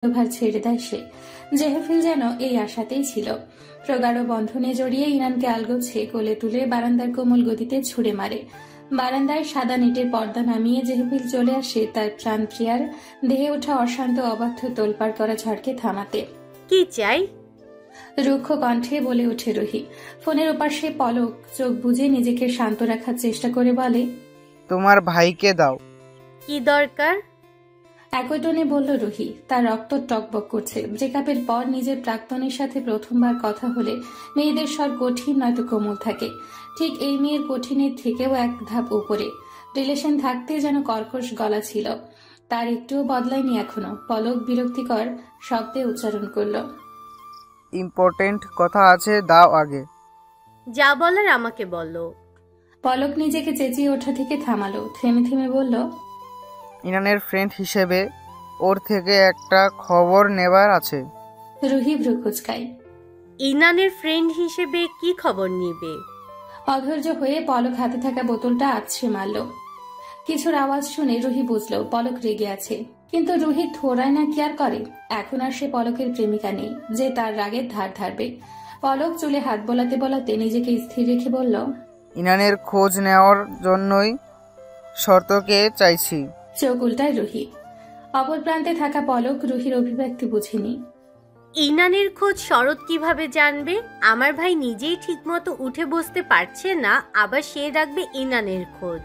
ভার ছেড়ে দেয় সে। জেহেফিল যেন এই আশাতেই ছিল। প্রগাঢ় বন্ধনে জড়িয়ে ইনানকে আলগোছে কোলে তুলে বারান্দার কোমল গতিতে ছুড়ে মারে। বারান্দায় সাদা নেটের পর্দা নামিয়ে জেহেফিল চলে আসে তার প্রাণপ্রিয়ার দেহে ওঠা অশান্ত অবাধ্য তোলপাড় করা ঝড়কে থামাতে। কি চাই? রুক্ষ কণ্ঠে বলে ওঠে রুহি। ফোনের ওপাশে পলক চোখ বুজে নিজেকে শান্ত রাখার চেষ্টা করে বলে, তোমার ভাইকে দাও। কি দরকার? একই টোনে বলল রুহি। তার রক্ত টকবক করছে। ব্রেকআপের পর নিজের প্রাক্তনের সাথে প্রথমবার কথা হলে মেয়েদের স্বর কঠিন নয়তো কোমল থাকে। ঠিক এই মেয়ের কঠিনের থেকেও এক ধাপ উপরে। রিলেশন থাকতে যেন কর্কশ গলা ছিল। তার একটুও বদলায়নি এখনো। পলক বিরক্তিকর শব্দে উচ্চারণ করল, ইম্পর্টেন্ট কথা আছে, দাও আগে। যা বলার আমাকে বলো। পলক নিজেকে চেঁচিয়ে ওঠা থেকে থামালো। থেমে থেমে বলল, ইনানের ফ্রেন্ড হিসেবে ওর থেকে একটা খবর নেবার আছে। রুহি ভ্রু কুঁচকায়। ইনানের ফ্রেন্ড হিসেবে কি খবর নিবে? অধৈর্য হয়ে পলক হাতে থাকা বোতলটা আছড়ে মারল। কিছুর আওয়াজ শুনে রুহি বুঝল পলক রেগে আছে। কিন্তু রুহি থোড়ায় না কেয়ার করে। এখন আর সে পলকের প্রেমিকা নেই যে তার রাগের ধার ধারবে। পলক চুলে হাত বোলাতে বোলাতে নিজেকে স্থির রেখে বলল, ইনানের খোঁজ নেওয়ার জন্যই শর্তকে চাইছি। চোখ উল্টায় রুহি। অপর প্রান্তে থাকা পলক রুহির অভিব্যক্তি বুঝেনি। ইনানের খোঁজ শরৎ কিভাবে জানবে? আমার ভাই নিজেই ঠিকমতো উঠে বসতে পারছে না, আবার সে রাখবে ইনানের খোঁজ।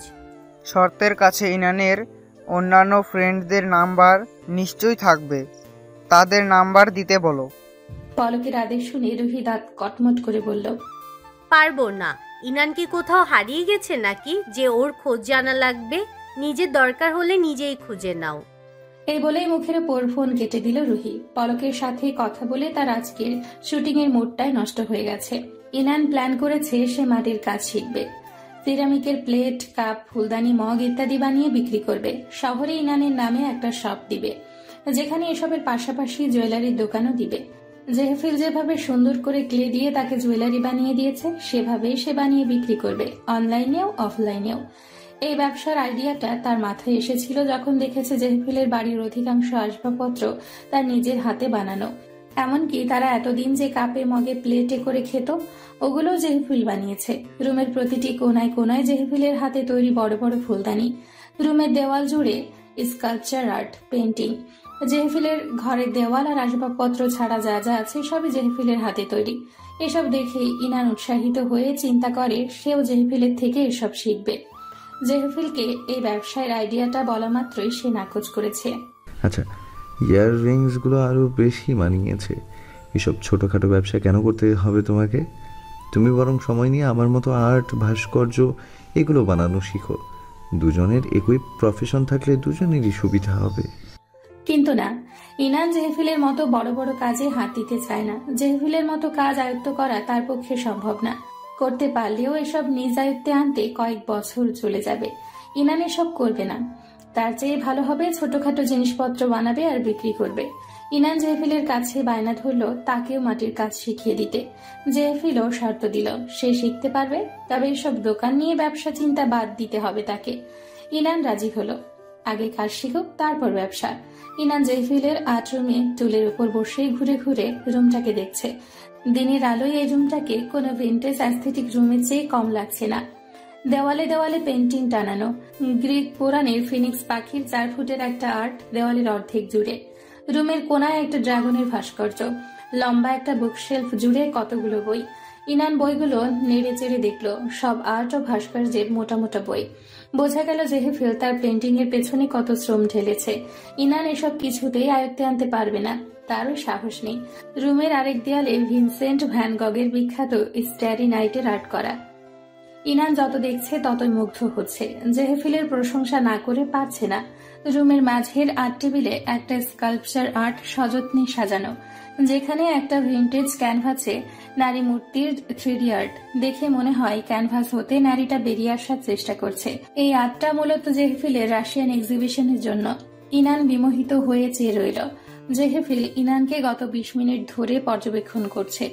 শর্তের কাছে ইনানের অন্যান্য ফ্রেন্ডদের নাম্বার নিশ্চয়ই থাকবে, তাদের নাম্বার দিতে বলো। পলকের আদেশ শুনে রুহি দাঁত কটমট করে বলল, পারবো না। ইনান কি কোথাও হারিয়ে গেছে নাকি যে ওর খোঁজ জানা লাগবে? নিজের দরকার হলে নিজেই খুঁজে নাও। এই বলেই মুখের ওপর ফোন কেটে দিল রুহি। পলকের সাথে কথা বলে তার আজকের শুটিং এর মুডটাই নষ্ট হয়ে গেছে। ইনান প্ল্যান করেছে সে মাটির কাজ শিখবে। সিরামিকের প্লেট, কাপ, ফুলদানি, মগ ইত্যাদি বানিয়ে বিক্রি করবে। শহরে ইনানের নামে একটা শপ দিবে, যেখানে এসবের পাশাপাশি জুয়েলারির দোকানও দিবে। জেহেফিল যেভাবে সুন্দর করে ক্লে দিয়ে তাকে জুয়েলারি বানিয়ে দিয়েছে, সেভাবেই সে বানিয়ে বিক্রি করবে, অনলাইনেও অফলাইনেও। এই ব্যবসার আইডিয়াটা তার মাথায় এসেছিল যখন দেখেছে জেহেফিলের বাড়ির অধিকাংশ আসবাবপত্র তার নিজের হাতে বানানো। এমনকি তারা এতদিন যে কাপে, মগে, প্লেটে করে খেত, ওগুলো জেহেফিল বানিয়েছে। রুমের প্রতিটি কোনায় কোনায় জেহেফিলের হাতে তৈরি বড় বড় ফুলদানি। রুমের দেওয়াল জুড়ে স্কাল্পচার আর্ট, পেন্টিং। জেহেফিলের ঘরের দেওয়াল আর আসবাবপত্র ছাড়া যা যা আছে সবই জেহেফিলের হাতে তৈরি। এসব দেখেই ইনান উৎসাহিত হয়ে চিন্তা করে সেও জেহেফিলের থেকে এসব শিখবে। জেহেফিলকে এই ব্যবসায়ের আইডিয়াটা বলা মাত্রই সে নাকচ করেছে। আচ্ছা, ইয়াররিংসগুলো আরও বেশি মানিয়েছে। এসব ছোটোখাটো ব্যবসা কেন করতে হবে তোমাকে? তুমি বরং সময় নিয়ে আমার মতো আর্ট, ভাস্কর্য এগুলো বানানো শিখো। দুজনের একই প্রফেশন থাকলে দুজনেরই সুবিধা হবে। কিন্তু না, ইনান জেহেফিলের মতো বড় বড় কাজে হাত দিতে চায় না। জেহেফিলের মতো কাজ আয়ত্ত করা তার পক্ষে সম্ভব না। করতে পারলেও এসব নিজ আয়ত্তে আনতে কয়েক বছর চলে যাবে। ইনান এসব করবে না। তার চেয়ে ভালো হবে ছোটখাটো জিনিসপত্র বানাবে আর বিক্রি করবে। ইনান জেহেফিলের কাছে বায়না ধরল তাকেও মাটির কাজ শিখিয়ে দিতে। জেহেফিলও শর্ত দিল সে শিখতে পারবে, তবে এসব দোকান নিয়ে ব্যবসা চিন্তা বাদ দিতে হবে তাকে। ইনান রাজি হলো। আগে কাজ শিখুক, তারপর ব্যবসা। ইনান জেহেফিলের আর্ট রুমে টুলের উপর বসেই ঘুরে ঘুরে রুমটাকে দেখছে। দিনের আলোয় এই রুমটাকে কোনো ভিন্টেজ অ্যাস্থেটিক রুমের চেয়ে কম লাগছে না। দেওয়ালে দেওয়ালে পেন্টিং টানানো। গ্রিক পুরাণের ফিনিক্স পাখির 4 ফুটের একটা আর্ট দেওয়ালের অর্ধেক জুড়ে। রুমের কোনায় একটা ড্রাগনের ভাস্কর্য। লম্বা একটা বুকশেলফ জুড়ে কতগুলো বই। ইনান বইগুলো নেড়ে চেড়ে দেখলো। সব আর্ট ও ভাস্কর্যের মোটা মোটা বই। বোঝা গেল জেহেফিল তার পেন্টিং এর পেছনে কত শ্রম ঢেলেছে। ইনান এসব কিছুতেই আয়ত্তে আনতে পারবে না, তারও সাহস নেই। রুমের আরেক দেয়ালে ভিনসেন্ট ভ্যান গগের বিখ্যাত স্টারি নাইটের আর্ট করা। ইনান যত দেখছে ততই মুগ্ধ হচ্ছে। জেহেফিলের প্রশংসা না করে পারছে না। রুমের মাঝের আর্ট টেবিলে একটা স্কাল্পচার আর্ট সযত্নে সাজানো, যেখানে একটা ভিন্টেজ ক্যানভাসে নারী মূর্তির 3D আর্ট। দেখে মনে হয় ক্যানভাস হতে নারীটা বেরিয়ে আসার চেষ্টা করছে। এই আর্টটা মূলত জেহেফিলের রাশিয়ান এক্সিবিশনের জন্য। ইনান বিমোহিত হয়ে চেয়ে রইল। জেহেফিল ইনানকে গত 20 মিনিট ধরে পর্যবেক্ষণ করছে।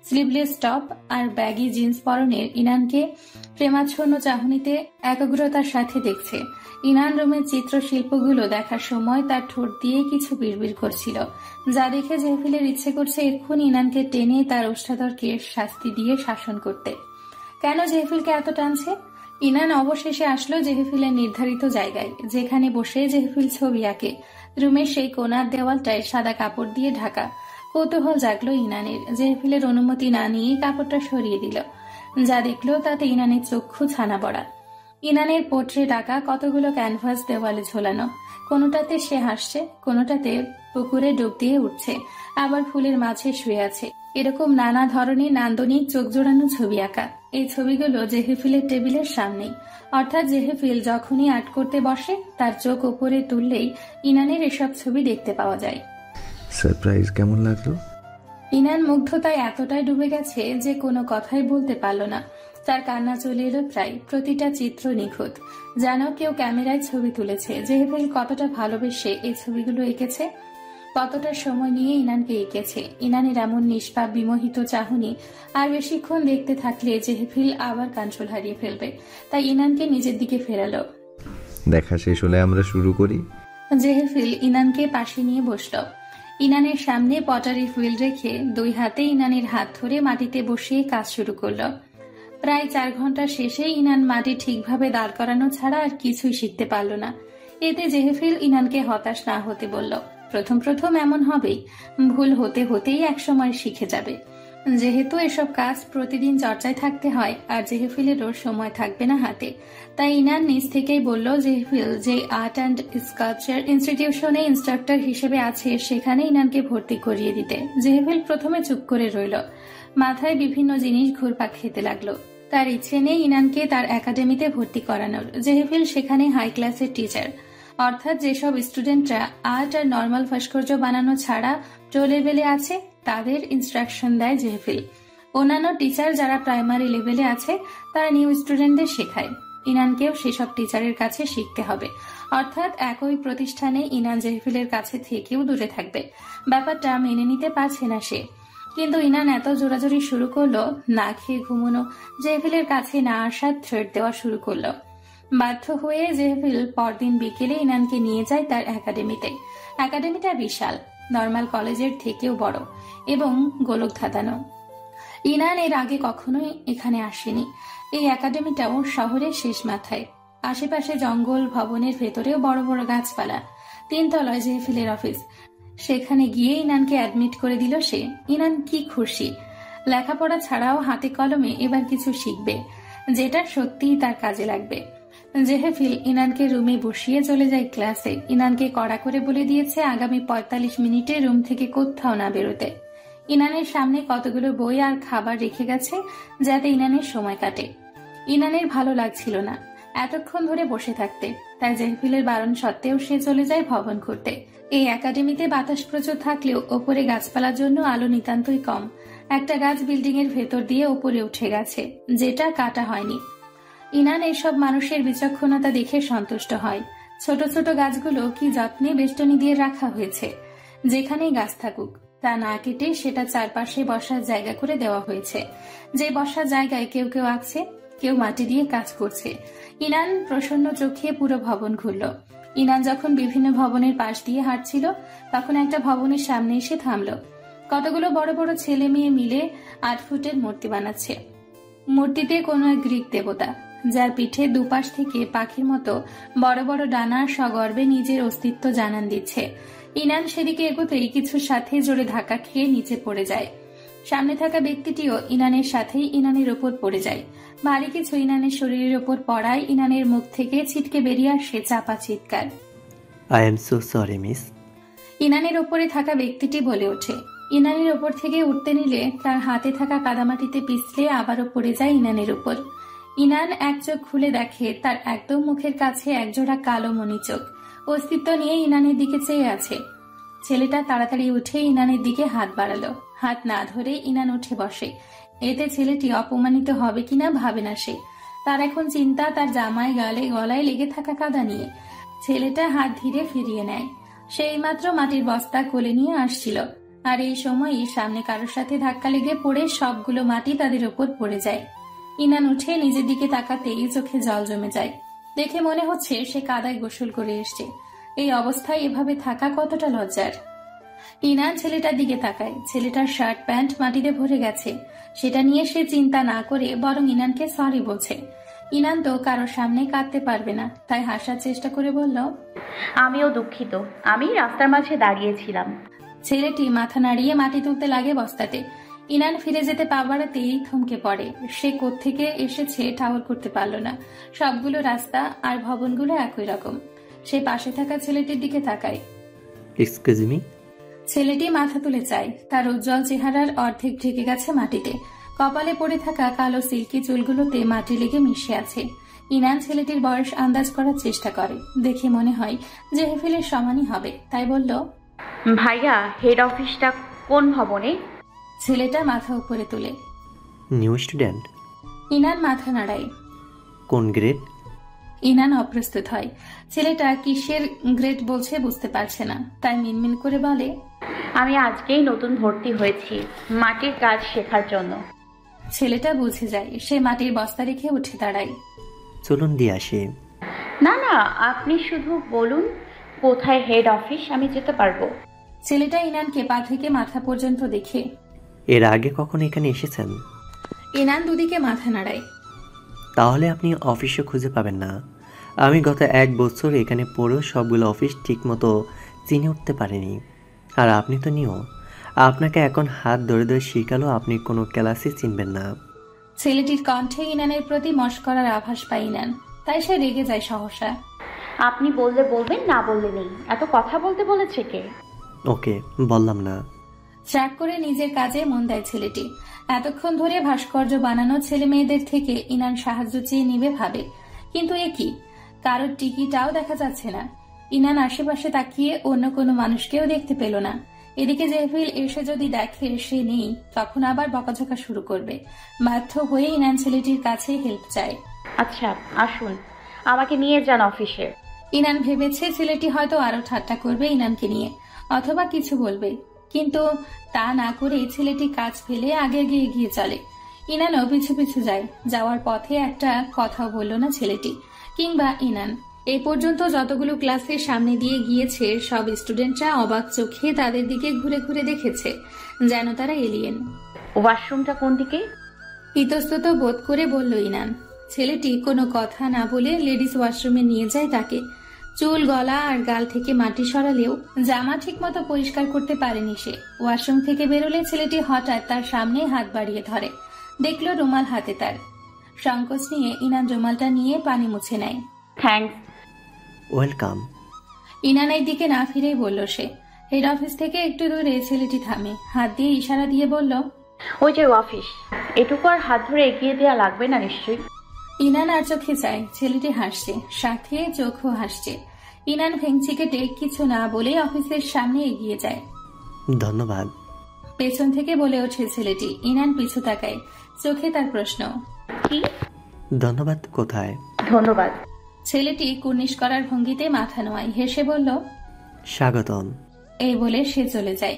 স্লিভলেস টপ আর ব্যাগি জিন্স পরনের ইনানকে প্রেমাচ্ছন্ন চাহনিতে একাগ্রতার সাথে দেখছে। ইনান রুমের চিত্রশিল্পগুলো দেখার সময় তার ঠোঁট দিয়ে কিছু বিড়বিড় করছিল, যা দেখে জেহফিলের ইচ্ছে করছে এক্ষুনি ইনানকে টেনে তার ওষ্ঠাধরকে শাস্তি দিয়ে শাসন করতে। কেন জেহফিলকে এত টানছে? ইনান অবশেষে আসলো জেহফিলের নির্ধারিত জায়গায়, যেখানে বসে জেহফিল ছবি আঁকে। রুমের সেই কোণার দেওয়ালটায় সাদা কাপড় দিয়ে ঢাকা। কৌতূহল জাগলো ইনানের। জেহফিলের অনুমতি না নিয়েই কাপড়টা সরিয়ে দিল। যা দেখলো তাতে ইনানের চক্ষু ছানা বড়া। ইনানের পোট্রেট আঁকা কতগুলো ক্যানভাস দেওয়ালে ঝোলানো। কোনোটাতে সে হাসছে, কোনোটাতে পুকুরে ডুব দিয়ে উঠছে, আবার ফুলের মাঝে শুয়ে আছে। এরকম নানা ধরনের নান্দনিক চোখ জোড়ানো ছবি আঁকা। এই ছবিগুলো জেহফিলের টেবিলের সামনেই, অর্থাৎ জেহফিল যখনই আর্ট করতে বসে তার চোখ উপরে তুললেই ইনানের এসব ছবি দেখতে পাওয়া যায়। সারপ্রাইজ কেমন লাগলো? ইনান মুগ্ধতায় এতটাই ডুবে গেছে যে কোনো কথাই বলতে পারল না। তার কান্না চলে এলো প্রায়। প্রতিটা চিত্র নিখুঁত, যেন কেউ ক্যামেরায় ছবি তুলেছে। জেহফিল কতটা ভালোবেসে এই ছবিগুলো এঁকেছে, কতটা সময় নিয়ে ইনানকে এঁকেছে। ইনানের এমন নিষ্পাপ বিমোহিত চাহনি আর বেশিক্ষণ দেখতে থাকলে জেহফিল আবার কন্ট্রোল হারিয়ে ফেলবে। তাই ইনানকে নিজের দিকে ফেরালো। দেখা শেষ হলে আমরা শুরু করি। জেহফিল ইনানকে পাশে নিয়ে বসল। ইনানের সামনে পটারি হুইল রেখে দুই হাতে ইনানের হাত ধরে মাটিতে বসিয়ে কাজ শুরু করলো। প্রায় 4 ঘন্টা শেষে ইনান মাটি ঠিকভাবে দাঁড় করানো ছাড়া আর কিছুই শিখতে পারল না। এতে জেহফিল ইনানকে হতাশ না হতে বলল। প্রথম প্রথম এমন হবেই, ভুল হতে হতেই একসময় শিখে যাবে। যেহেতু এসব কাজ প্রতিদিন চর্চায় থাকতে হয় আর জেহফিলেরও সময় থাকবে না হাতে, তাই ইনান নিজ থেকেই বলল জেহফিল যে আর্ট অ্যান্ড স্কাল্পচার ইনস্টিটিউশনে ইনস্ট্রাক্টর হিসেবে আছে সেখানে ইনানকে ভর্তি করিয়ে দিতে। জেহফিল প্রথমে চুপ করে রইল, মাথায় বিভিন্ন জিনিস ঘুরপাক খেতে লাগলো। তার ইচ্ছে নেই ইনানকে তার একাডেমিতে ভর্তি করানোর। জেহফিল সেখানে হাই ক্লাসের টিচার, অর্থাৎ যেসব স্টুডেন্টরা আর্ট আর নর্মাল ভাস্কর্য বানানো ছাড়া প্রো লেভেলে আছে তাদের ইনস্ট্রাকশন দেয় জেহফিল। অন্যান্য টিচার যারা প্রাইমারি লেভেলে আছে তারা নিউ স্টুডেন্টদের শেখায়। ইনানকেও সেসব টিচারের কাছে শিখতে হবে, অর্থাৎ একই প্রতিষ্ঠানে ইনান জেহফিলের কাছে থেকেও দূরে থাকবে। ব্যাপারটা মেনে নিতে পারছে না সে। কিন্তু ইনান এত জোরাজোরি শুরু করলো, না খেয়ে ঘুমোনো, জেহফিলের কাছে না আসার থ্রেট দেওয়া শুরু করলো। বাধ্য হয়ে জেহফিল পরদিন বিকেলে ইনানকে নিয়ে যায় তার একাডেমিতে। একাডেমিটা বিশাল, নর্মাল কলেজের থেকেও বড় এবং গোলক ধাঁধানো। ইনান এর আগে কখনোই এখানে আসেনি। এই একাডেমিটাও শহরের শেষ মাথায়। আশেপাশে জঙ্গল, ভবনের ভেতরেও বড় বড় গাছপালা। 3 তলায় জেহফিলের অফিস। সেখানে গিয়ে ইনানকে অ্যাডমিট করে দিল সে। ইনান কি খুশি! লেখাপড়া ছাড়াও হাতে কলমে এবার কিছু শিখবে, যেটা সত্যিই তার কাজে লাগবে। জেহফিল ইনানকে রুমে বসিয়ে চলে যায় ক্লাসে। ইনানকে কড়া করে বলে দিয়েছে আগামী 45 মিনিটে রুম থেকে কোথাও না বেরোতে। ইনানের সামনে কতগুলো বই আর খাবার রেখে গেছে যাতে ইনানের সময় কাটে। ইনানের ভালো লাগছিল না এতক্ষণ ধরে বসে থাকতে, তাই জেহফিলের বারণ সত্ত্বেও সে চলে যায় ভবন ঘুরতে। এই একাডেমিতে বাতাস প্রচুর থাকলেও ওপরে গাছপালার জন্য আলো নিতান্তই কম। একটা গাছ বিল্ডিং এর ভেতর দিয়ে ওপরে উঠে গেছে, যেটা কাটা হয়নি। ইনান এসব মানুষের বিচক্ষণতা দেখে সন্তুষ্ট হয়। ছোট ছোট গাছগুলো কি যত্নে বেষ্টনী দিয়ে রাখা হয়েছে। যেখানেই গাছ থাকুক তা না কেটে সেটা চারপাশে বসার জায়গা করে দেওয়া হয়েছে। যে বসার জায়গায় কেউ কেউ আছে, কেউ মাটি দিয়ে কাজ করছে। ইনান প্রসন্ন চোখে পুরো ভবন ঘুরল। ইনান যখন বিভিন্ন ভবনের পাশ দিয়ে হাঁটছিল তখন একটা ভবনের সামনে এসে থামল। কতগুলো বড় বড় ছেলে মেয়ে মিলে 8 ফুটের মূর্তি বানাচ্ছে। মূর্তিতে কোনো এক গ্রিক দেবতা, যার পিঠে দুপাশ থেকে পাখির মতো বড় বড় ডানা সগর্বে নিজের অস্তিত্ব জানান দিচ্ছে। ইনান সেদিকে এগোতেই কিছুর সাথে জোরে ধাক্কা খেয়ে নিচে পড়ে যায়। সামনে থাকা ব্যক্তিটিও ইনানের সাথেই ইনানের ওপর পড়ে যায়। ভারী কিছু ইনানের শরীরের ওপর পড়ায় ইনানের মুখ থেকে ছিটকে বেরিয়ে আসে চাপা চিৎকার। I am so sorry miss. ইনানের ওপরে থাকা ব্যক্তিটি বলে ওঠে। ইনানের ওপর থেকে উঠতে নিলে তার হাতে থাকা কাদামাটিতে পিছলে আবারও পড়ে যায় ইনানের উপর। ইনান এক চোখ খুলে দেখে তার একদম মুখের কাছে একজোড়া কালো মণি চোখ অস্তিত্ব নিয়ে ইনানের দিকে চেয়ে আছে। ছেলেটা তাড়াতাড়ি উঠে ইনানের দিকে হাত বাড়ালো। হাত না ধরে ইনান উঠে বসে। এতে ছেলেটি অপমানিত হবে কিনা ভাবে না সে। তার এখন চিন্তা তার জামায় গালে গলায় লেগে থাকা কাদা নিয়ে। ছেলেটা হাত ধীরে ফিরিয়ে নেয়। সেই মাত্র মাটির বস্তা কোলে নিয়ে আসছিল, আর এই সময়ই সামনে কারোর সাথে ধাক্কা লেগে পড়ে সবগুলো মাটি তাদের ওপর পড়ে যায়। ইনান উঠে নিজের দিকে তাকাতেই চোখে জল জমে যায়। দেখে মনে হচ্ছে সে কাদায় গোসল করে এসছে। এই অবস্থায় এভাবে থাকা কতটা লজ্জার। ইনান ছেলেটার দিকে তাকায়। ছেলেটার শার্ট প্যান্ট মাটিতে ভরে গেছে। সেটা নিয়ে সে চিন্তা না করে বরং ইনানকে সরি বলছে। ইনান তো কারোর সামনে কাঁদতে পারবে না, তাই হাসার চেষ্টা করে বলল, আমিও দুঃখিত, আমি রাস্তার মাঝে দাঁড়িয়েছিলাম। ছেলেটি মাথা নাড়িয়ে মাটি তুলতে লাগে বস্তাতে। ইনান ফিরে যেতে পা বাড়াতেই থমকে পড়ে। সে কোত্থেকে এসেছে ঠাউর করতে পারল না। সবগুলো রাস্তা আর ভবনগুলো একই রকম। সে পাশে থাকা ছেলেটির দিকে তাকায়। Excuse me. ছেলেটি মাথা তুলে চায়। তার উজ্জ্বল চেহারার অর্ধেক ঢেকে গেছে মাটিতে। কপালে পড়ে থাকা কালো সিল্কি চুলগুলোতে মাটি লেগে মিশে আছে। ইনান ছেলেটির বয়স আন্দাজ করার চেষ্টা করে। দেখে মনে হয় জেহেফিলের সমানই হবে, তাই বলল, ভাইয়া, হেড অফিসটা কোন ভবনে? ছেলেটা মাথা উপরে তুলে। New student. ইনান মাথা নাড়ায়। কোন গ্রেড? ইনান অপ্রস্তুত হয়। ছেলেটা কিসের গ্রেড বলছে বুঝতে পারছে না, তাই মিনমিন করে বলে, আমি আজকেই নতুন ভর্তি হয়েছি মাটির কাজ শেখার জন্য। ছেলেটা বুঝে যায়। সে মাটির বস্তা রেখে উঠে দাঁড়ায়। চলুন দিয়ে আসি। না না, আপনি শুধু বলুন কোথায় হেড অফিস, আমি যেতে পারবো। ছেলেটা ইনানকে পা থেকে মাথা পর্যন্ত দেখে। এর আগে কখনো এখানে এসেছেন? ইনান দুদিকে মাথা নাড়ায়। তাহলে আপনি অফিসও খুঁজে পাবেন না। আমি গত 1 বছর এখানে পড়েও সবগুলো অফিস ঠিকমতো চিনে উঠতে পারিনি। আর আপনি তো নিও, আপনাকে এখন হাত ধরে ধরে শিখালো, আপনি কোনো ক্লাসে চিনবেন না। ছেলেটির কণ্ঠে ইনানের প্রতি মশকরার আভাস পায় ইনান, তাই সে রেগে যায় সহসা। আপনি বললে বলবেন, না বললে নেই। এত কথা বলতে বলেছে কে? ওকে, বললাম না। ট্র্যাক করে নিজের কাজে মন দেয় ছেলেটি। এতক্ষণ ধরে ভাস্কর্য বানানো ছেলে মেয়েদের থেকে ইনান সাহায্য চেয়ে নিবে ভাবে, কিন্তু এ কি, কারোর টিকিটাও দেখা যাচ্ছে না। ইনান আশেপাশে তাকিয়ে অন্য কোনো মানুষকেও দেখতে পেল না। এদিকে জেফিল এসে যদি দেখে সে নেই, তখন আবার বকাঝকা শুরু করবে। বাধ্য হয়ে ইনান ছেলেটির কাছে হেল্প চায়। আচ্ছা আসুন, আমাকে নিয়ে যান অফিসে। ইনান ভেবেছে ছেলেটি হয়তো আরো ঠাট্টা করবে ইনানকে নিয়ে, অথবা কিছু বলবে, কিন্তু তা না করে ছেলেটি কাজ ফেলে আগে আগে এগিয়ে চলে। ইনানও পিছু পিছু যায়। যাওয়ার পথে একটা কথাও বলল না ছেলেটি কিংবা ইনান। এই পর্যন্ত যতগুলো ক্লাসের সামনে দিয়ে গিয়েছে সব স্টুডেন্টরা অবাক চোখে তাদের দিকে ঘুরে ঘুরে দেখেছে, যেন তারা এলিয়েন। ওয়াশরুমটা কোন দিকে? ইতস্তত বোধ করে বলল ইনান। ছেলেটি কোনো কথা না বলে লেডিস ওয়াশরুমে নিয়ে যায় তাকে। চুল, গলা আর গাল থেকে মাটি সরালেও জামা ঠিক মতো পরিষ্কার করতে পারেনি সে। ওয়াশরুম থেকে বেরোলে ছেলেটি হঠাৎ তার সামনে হাত বাড়িয়ে ধরে। দেখল রুমাল হাতে তার। সংকোচ নিয়ে ইনান রুমালটা নিয়ে পানি মুছে নেয়। থ্যাঙ্কস। ওয়েলকাম। ইনানের দিকে না ফিরেই বলল সে। হেড অফিস থেকে একটু দূরে ছেলেটি থামে, হাত দিয়ে ইশারা দিয়ে বলল, ওই যে অফিস। এটুকু আর হাত ধরে এগিয়ে দেওয়া লাগবে না নিশ্চয়ই। ইনান আর চোখে চায়। ছেলেটি হাসছে, সাথে চোখও হাসছে। ইনান ভেঙচি কেটে কিছু না বলে অফিসের সামনে এগিয়ে যায়। ধন্যবাদ। পেছন থেকে বলে ওঠে ছেলেটি। ইনান পিছু তাকায়, চোখে তার প্রশ্ন, কি? ধন্যবাদ কোথায়? ধন্যবাদ। ছেলেটি কুর্নিশ করার ভঙ্গিতে মাথা নোয়ায়, হেসে বলল, স্বাগতম। এই বলে সে চলে যায়।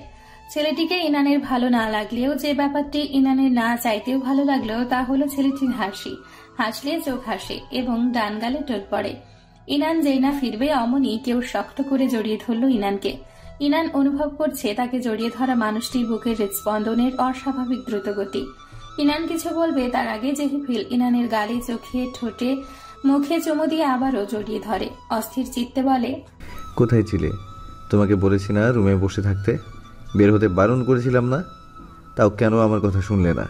ছেলেটিকে ইনানের ভালো না লাগলেও যে ব্যাপারটি ইনানের না চাইতেও ভালো লাগলো তা হলো ছেলেটির হাসি। হাসলে চোখ হাসে এবং ডান গালে টোল পড়ে। ইনান যেই না ফিরবে অমনি কেউ শক্ত করে জড়িয়ে ধরল ইনানকে। ইনান অনুভব করছে তাকে জড়িয়ে ধরা মানুষটির বুকের হৃদস্পন্দনের অস্বাভাবিক দ্রুতগতি। ইনান কিছু বলবে তার আগে জেহিফিল ইনানের গালে, চোখে, ঠোঁটে, মুখে চুমু দিয়ে আবারও জড়িয়ে ধরে। অস্থির চিত্তে বলে, কোথায় ছিলে? তোমাকে বলেছি না রুমে বসে থাকতে? বের হতে বারণ করেছিলাম না? তাও কেন আমার কথা শুনলে না?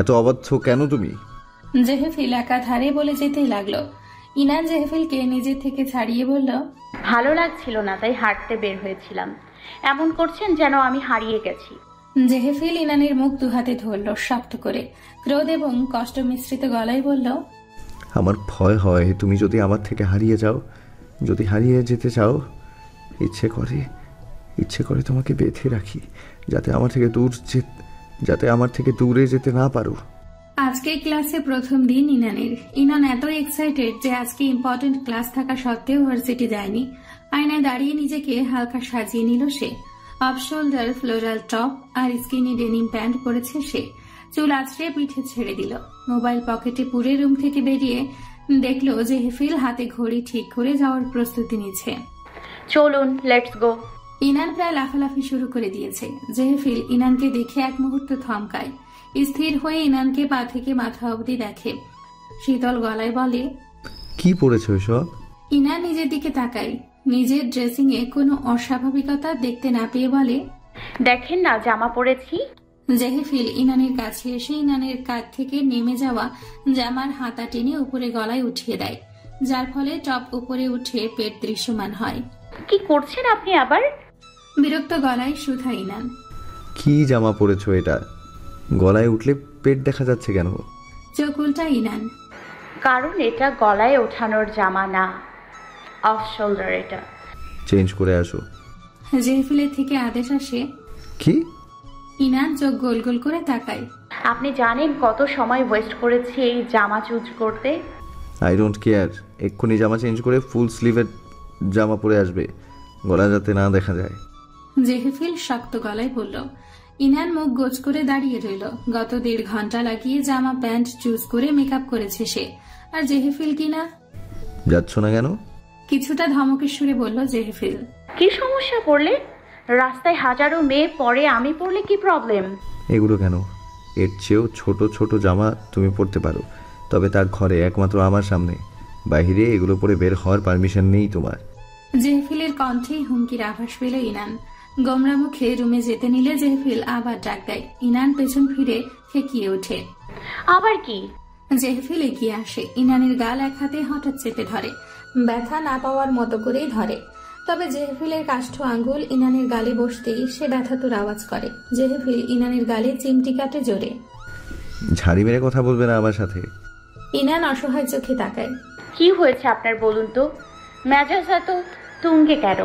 এত অবাধ্য কেন তুমি? জেহেফিল একাধারে বলে যেতেই লাগলো। ইনান জেহেফিলকে নিজের থেকে ছাড়িয়ে বলল, ভালো লাগছিল না তাই হাঁটতে বের হয়েছিলাম। এমন করছেন যেন আমি হারিয়ে গেছি। জেহেফিল ইনানের মুখ দুহাতে ধরল শক্ত করে। ক্রোধ এবং কষ্ট মিশ্রিত গলায় বলল, আমার ভয় হয় তুমি যদি আমার থেকে হারিয়ে যাও। যদি হারিয়ে যেতে চাও, ইচ্ছে করে তোমাকে বেঁধে রাখি, যাতে আমার থেকে দূরে যেতে না পারো। আজকে ক্লাসে প্রথম দিন ইনানের। ইনান এত এক্সাইটেড যে আজকে ইম্পর্টেন্ট ক্লাস থাকা সত্ত্বেও ভার্সিটি যায়নি। আয়নায় দাঁড়িয়ে নিজেকে হালকা সাজিয়ে নিল সে। অফ শোল্ডার ফ্লোরাল টপ আর স্কিনি ডেনিম প্যান্ট পরেছে সে। চুল আছড়ে পিঠে ছেড়ে দিল। মোবাইল পকেটে পুরে রুম থেকে বেরিয়ে দেখলো জেহেফিল হাতে ঘড়ি ঠিক করে যাওয়ার প্রস্তুতি নিচ্ছে। চলুন, লেটস গো। ইনান প্রায় লাফালাফি শুরু করে দিয়েছে। জেহেফিল ইনানকে দেখে এক মুহূর্ত থমকায়, স্থির হয়ে ইনানকে পা থেকে মাথা অবধি দেখে, শীতল গলায় বলে, কি পড়েছ এসব? ইনান নিজের দিকে তাকায়, নিজের ড্রেসিং এ কোনো অস্বাভাবিকতা দেখতে না পেয়ে বলে, দেখেন না জামা পরেছি। জেহেফিল ইনানের কাছে এসে ইনানের কাঁধ থেকে নেমে যাওয়া জামার হাতা টেনে উপরে গলায় উঠিয়ে দেয়, যার ফলে টপ উপরে উঠে পেট দৃশ্যমান হয়। কি করছেন আপনি আবার? বিরক্ত গলায় শুধা ইনান। কি জামা পরেছ এটা? গলায় উঠলে পেট দেখা যাচ্ছে কেন? চোখ উল্টা ইনান। কারণ এটা গলায় ওঠানোর জামা না, অফ শোল্ডার। এটা চেঞ্জ করে আসো। জেহেফিলের থেকে আদেশ আসে। কি? ইনান চোখ গোল গোল করে তাকায়। আপনি জানেন কত সময় ওয়েস্ট করেছি এই জামা চুজ করতে? I don't care. এক্ষুনি জামা চেঞ্জ করে ফুল স্লিভের জামা পরে আসবে, গলা যাতে না দেখা যায়। জেহেফিল শক্ত গলায় বলল। ইনান মুখ গোছ করে দাঁড়িয়ে রইল। গত 1.5 ঘন্টা লাগিয়ে জামা প্যান্ট চুজ করে মেকআপ করেছে সে, আর জেহেফিল কিনা। যাচ্ছ না কেন? কিছুটা ধমকের সুরে বলল জেহেফিল। কি সমস্যা পড়লে? রাস্তায় হাজারো মেয়ে পরে, আমি পড়লে কি প্রবলেম? এগুলো কেন? এর চেয়েও ছোট ছোট জামা তুমি পরতে পারো, তবে তার ঘরে, একমাত্র আমার সামনে। বাইরে এগুলো পরে বের হওয়ার পারমিশন নেই তোমার। জেহেফিলের কণ্ঠেই হুমকির আভাস পেল ইনান। গোমরা মুখে রুমে যেতে নিলে জেহেফিল আবার ডাক দেয়। ইনান পেছন ফিরে খেকিয়ে ওঠে। আবার কি? জেহেফিল এগিয়ে আসে, ইনানের গাল এক হাতে হঠাৎ চেপে ধরে, ব্যথা না পাওয়ার মতো করেই ধরে। তবে জেহেফিলের কাষ্ঠ আঙ্গুল ইনানের গালে বসতেই সে ব্যথাতুর আওয়াজ করে। জেহেফিল ইনানের গালে চিমটি কাটে জোরে। ঝাড়ি মেরে কথা বলবে না আমার সাথে। ইনান অসহায় চোখে তাকায়। কি হয়েছে আপনার বলুন তো? মেজাজ এত তুঙ্গে কেন?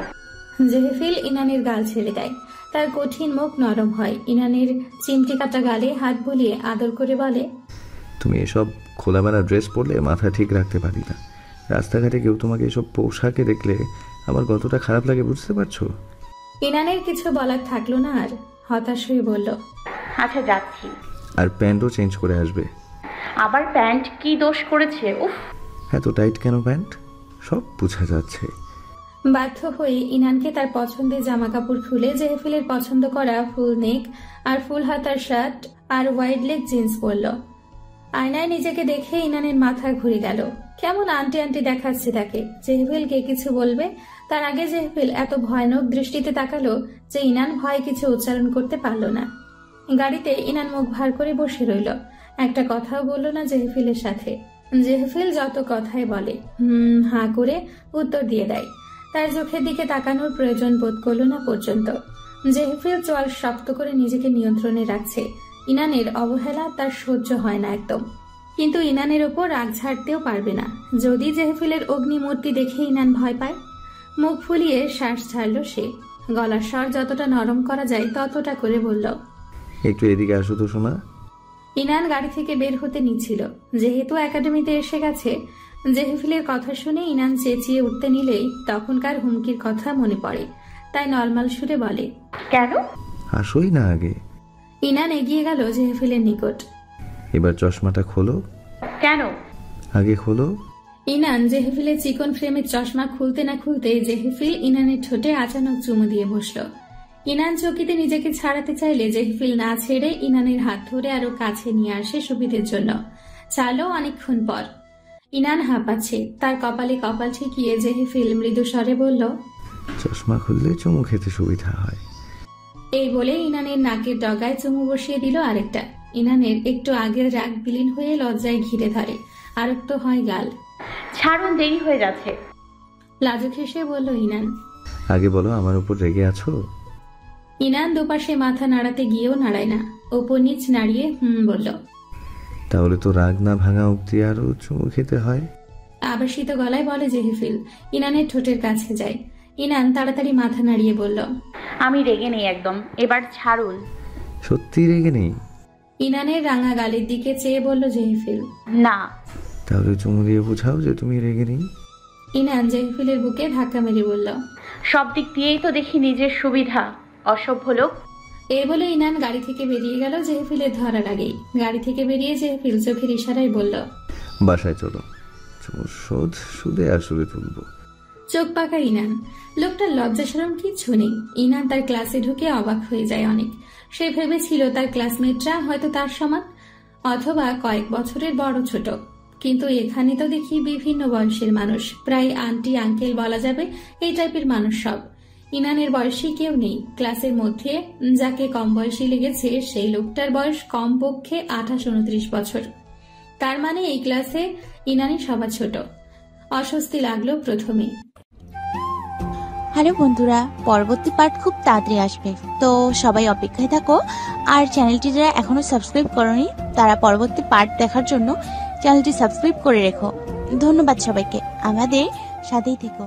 জেহেফিল ইনানের গাল ছেড়ে দেয়। তার কঠিন মুখ নরম হয়। ইনানের চিমটি কাটা গালে হাত বুলিয়ে আদর করে বলে, তুমি এসব খোলামেলা ড্রেস পরলে মাথা ঠিক রাখতে পারি না। রাস্তাঘাটে কেউ তোমাকে এসব পোশাকে দেখলে আমার কতটা খারাপ লাগে বুঝতে পারছো? ইনানের কিছু বলার থাকলো না আর, হতাশ হয়ে বলল, আচ্ছা যাচ্ছি। আর প্যান্টও চেঞ্জ করে আসবে। আবার প্যান্ট কি দোষ করেছে? উফ, এত টাইট কেন প্যান্ট? সব বোঝা যাচ্ছে। বাধ্য হয়ে ইনানকে তার পছন্দের জামা কাপড় খুলে জেহেফিলের পছন্দ করা ফুল নেক আর ফুল হাতার শার্ট আর ওয়াইড লেগ জিন্স পরল। আয়নায় নিজেকে দেখে ইনানের মাথা ঘুরে গেল। কেমন আন্টি আন্টি দেখাচ্ছে তাকে। জেহেফিলকে কিছু বলবে তার আগে জেহেফিল এত ভয়ানক দৃষ্টিতে তাকালো যে ইনান ভয়ে কিছু উচ্চারণ করতে পারল না। গাড়িতে ইনান মুখ ভার করে বসে রইল, একটা কথাও বলল না জেহেফিলের সাথে। জেহেফিল যত কথাই বলে হাঁ করে উত্তর দিয়ে দেয়। তার চোখের দিকে তাকানোর প্রয়োজন বোধ করল না পর্যন্ত। জেহেফিল চোয়াল শক্ত করে নিজেকে নিয়ন্ত্রণে রাখছে। ইনানের অবহেলা তার সহ্য হয় না একদম, কিন্তু ইনানের ওপর রাগ ঝাড়তেও পারবে না। যদি জেহেফিলের অগ্নিমূর্তি দেখে ইনান ভয় পায়। মুখ ফুলিয়ে শ্বাস ছাড়ল সে। গলার স্বর যতটা নরম করা যায় ততটা করে বলল, একটু এদিকে আসো তো শোনা। ইনান গাড়ি থেকে বের হতে নিচ্ছিল। যেহেতু একাডেমিতে এসে গেছে, জেহেফিলের কথা শুনে ইনান চেঁচিয়ে উঠতে নিলেই তখনকার হুমকির কথা মনে পড়ে, তাই নরমাল সুরে বলে, কেন? আসোই না আগে। ইনান এগিয়ে গেল জেহেফিলের নিকট। এবার চশমাটা খোলো। কেন? আগে খোলো। ইনান জেহেফিলের চিকন ফ্রেমের চশমা খুলতে না খুলতে জেহেফিল ইনানের ঠোঁটে আচানক চুমু দিয়ে বসল। ইনান চকিতে নিজেকে ছাড়াতে চাইলে জেহেফিল না ছেড়ে ইনানের হাত ধরে আরো কাছে নিয়ে আসে সুবিধের জন্য। চালো অনেকক্ষণ পর। ইনান হাঁপাচ্ছে, তার কপালে কপাল ঠেকিয়ে জেহেফিল মৃদু স্বরে বলল, চশমা খুললে চুমু খেতে সুবিধা হয়। এই বলে ইনানের নাকের ডগায় চুমু বসিয়ে দিল আরেকটা। ইনানের একটু আগের রাগ বিলীন হয়ে লজ্জায় ঘিরে ধরে, আরক্ত হয় গাল। ছাড়ুন, দেরি হয়ে যাচ্ছে। লাজুক হেসে বলল ইনান, আগে বলো আমার উপর রেগে আছো? ইনান দুপাশে মাথা নাড়াতে গিয়েও নাড়ায় না, ওপর নিচ নাড়িয়ে বলল, তাহলে তো রাগ না ভাঙা অব্দি আরো চুমু খেতে হয়। আবাসিত গলায় বলে জেহেফিল। ইনানের ঠোঁটের কাছে যায়। ইনান তাড়াতাড়ি মাথা নাড়িয়ে বলল, আমি রেগে নেই একদম, এবার ছাড়ুন। সত্যি রেগে নেই? ইনানের রাঙা গালের দিকে চেয়ে বলল জেহেফিল। না। তাহলে চুমু দিয়ে বোঝাও যে তুমি রেগে নেই। ইনান জেহেফিলের বুকে ধাক্কা মেরে বলল, সব দিক দিয়েই তো দেখি নিজের সুবিধা, অসভ্য লোক। এই বলে ইনান গাড়ি থেকে বেরিয়ে গেল জেহেফিলের ধরা লাগেই। গাড়ি থেকে বেরিয়ে জেহেফিল চোখের ইশারায় বলল, বাসায় চলো, শোধ সুদে আসলে তুলবো। চোখ পাকা ইনান। লোকটার লজ্জা শরম কিচ্ছু নেই। ইনান তার ক্লাসে ঢুকে অবাক হয়ে যায় অনেক। সে ভেবেছিল তার ক্লাসমেটরা হয়তো তার সমান অথবা কয়েক বছরের বড় ছোট, কিন্তু এখানে তো দেখি বিভিন্ন বয়সের মানুষ, প্রায় আন্টি আঙ্কেল বলা যাবে এই টাইপের মানুষ সব। ইনানের বয়সী কেউ নেই ক্লাসের মধ্যে। যাকে কম বয়সী লেগেছে সেই লোকটার বয়স কমপক্ষে 28-29 বছর। তার মানে এই ক্লাসে ইনানই সবার ছোট। অস্বস্তি লাগলো প্রথমে। হ্যালো বন্ধুরা, পরবর্তী পার্ট খুব তাড়াতাড়ি আসবে, তো সবাই অপেক্ষায় থাকো। আর চ্যানেলটি যারা এখনো সাবস্ক্রাইব করোনি তারা পরবর্তী পার্ট দেখার জন্য চ্যানেলটি সাবস্ক্রাইব করে রেখো। ধন্যবাদ সবাইকে, আমাদের সাথেই থেকো।